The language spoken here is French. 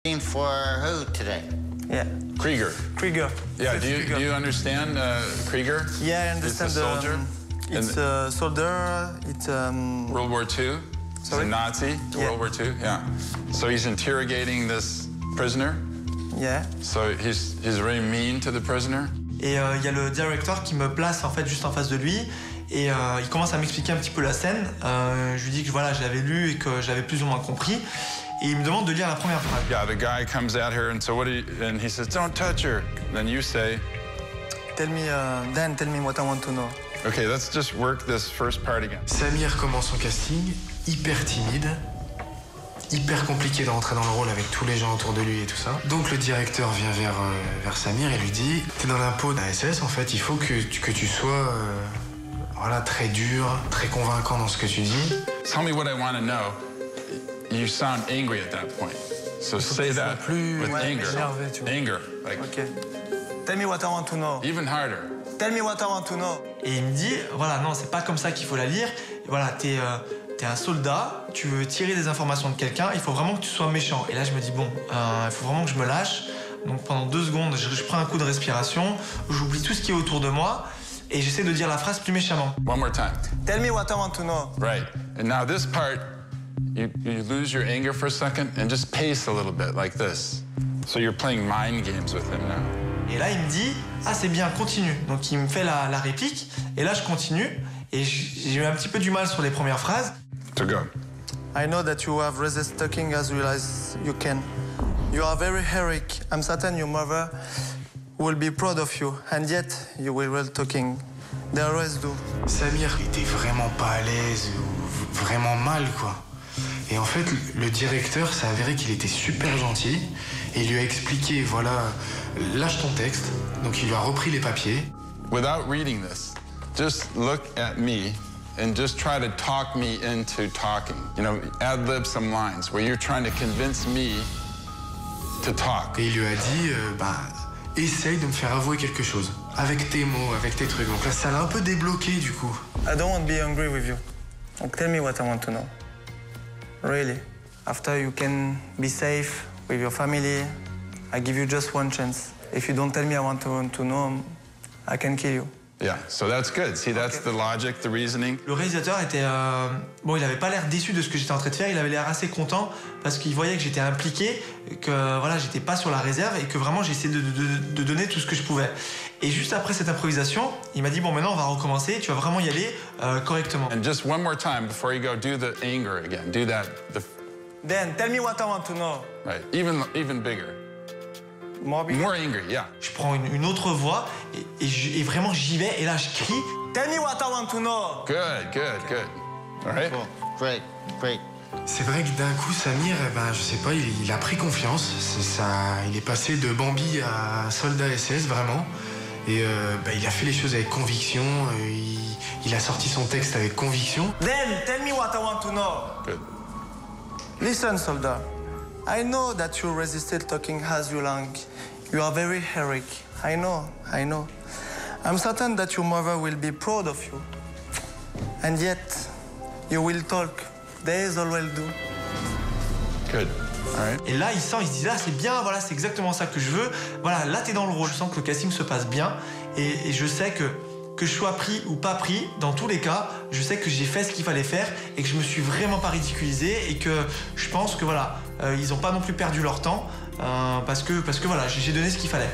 For who today? Yeah. Krieger. Krieger. Yeah, do you understand Krieger? Yeah, I understand. It's a soldier? It's a soldier. It's World War II? He's a Nazi? Yeah. World War II? Yeah. So he's interrogating this prisoner? Yeah. So he's very mean to the prisoner? Et il y a le directeur qui me place en fait juste en face de lui. Et il commence à m'expliquer un petit peu la scène. Je lui dis que voilà, je l'avais lu et que j'avais plus ou moins compris. Et il me demande de lire la première phrase. Yeah, the guy comes at her and so and he says, "Don't touch her." And then you say, Tell me what I want to know. Okay, let's just work this first part again. Samir commence son casting, hyper timide, hyper compliqué de rentrer dans le rôle avec tous les gens autour de lui et tout ça. Donc le directeur vient vers Samir et lui dit, t'es dans la peau d'un SS, en fait, il faut que tu sois voilà, très dur, très convaincant dans ce que tu dis. Tell me what I want to know. You sound angry at that point. So say that with anger. Énervé, tu vois. Anger. Like, Ok. Tell me what I want to know. even harder. Tell me what I want to know. Et il me dit, voilà, non, c'est pas comme ça qu'il faut la lire. Voilà, t'es un soldat, tu veux tirer des informations de quelqu'un, il faut vraiment que tu sois méchant. Et là, je me dis, bon, il faut vraiment que je me lâche. Donc pendant 2 secondes, je prends un coup de respiration, j'oublie tout ce qui est autour de moi et j'essaie de dire la phrase plus méchamment. One more time. Tell me what I want to know. Right. And now this part, you lose your anger for a second and just pace a little bit like this. So you're playing mind games with him now. Et là, il me dit, ah, c'est bien, continue. Donc il me fait la réplique et là, je continue. Et j'ai eu un petit peu du mal sur les premières phrases. So go. I know that you have resisted talking as well as you can. You are very heroic. I'm certain your mother will be proud of you, and yet you will well talking. They always do. Samir était vraiment pas à l'aise ou vraiment mal, quoi. Et en fait, le directeur s'est avéré qu'il était super gentil et il lui a expliqué, voilà, lâche ton texte. Donc il lui a repris les papiers. Without reading this, just look at me and just try to talk me into talking. You know, ad-lib some lines where you're trying to convince me to talk. Et il lui a dit, essaye de me faire avouer quelque chose. Avec tes mots, avec tes trucs. Donc là, ça l'a un peu débloqué, du coup. I don't want to be angry with you. Like, tell me what I want to know. Really. After you can be safe with your family, I give you just one chance. If you don't tell me I want to know, I can kill you. Yeah, so that's good. See, that's the logic, the reasoning. Le réalisateur était... bon, il avait pas l'air déçu de ce que j'étais en train de faire, il avait l'air assez content parce qu'il voyait que j'étais impliqué, que voilà, j'étais pas sur la réserve et que vraiment j'essayais de donner tout ce que je pouvais. Et juste après cette improvisation, il m'a dit, bon, maintenant on va recommencer, tu vas vraiment y aller correctement. And just one more time before you go, do the anger again. Do that, Then, tell me what I want to know. right, even bigger. More big. More angry, yeah. Je prends une autre voix et vraiment j'y vais et là je crie. Tell me what I want to know. Good, good, good. All right? Cool. Great, great. C'est vrai que d'un coup, Samir, je sais pas, il a pris confiance. Il est passé de Bambi à soldat SS, vraiment. Et il a fait les choses avec conviction. Il a sorti son texte avec conviction. Then, tell me what I want to know. Good. Listen, soldier. I know that you resisted talking as you long. You are very heroic. I know. I'm certain that your mother will be proud of you. And yet, you will talk. Days always do. Good. All right. Et là il sent, il se dit là c'est bien, voilà c'est exactement ça que je veux. Voilà, là t'es dans le rôle, je sens que le casting se passe bien et je sais que je sois pris ou pas pris, dans tous les cas, je sais que j'ai fait ce qu'il fallait faire et que je me suis vraiment pas ridiculisé et que je pense que voilà, ils ont pas non plus perdu leur temps parce que voilà, j'ai donné ce qu'il fallait.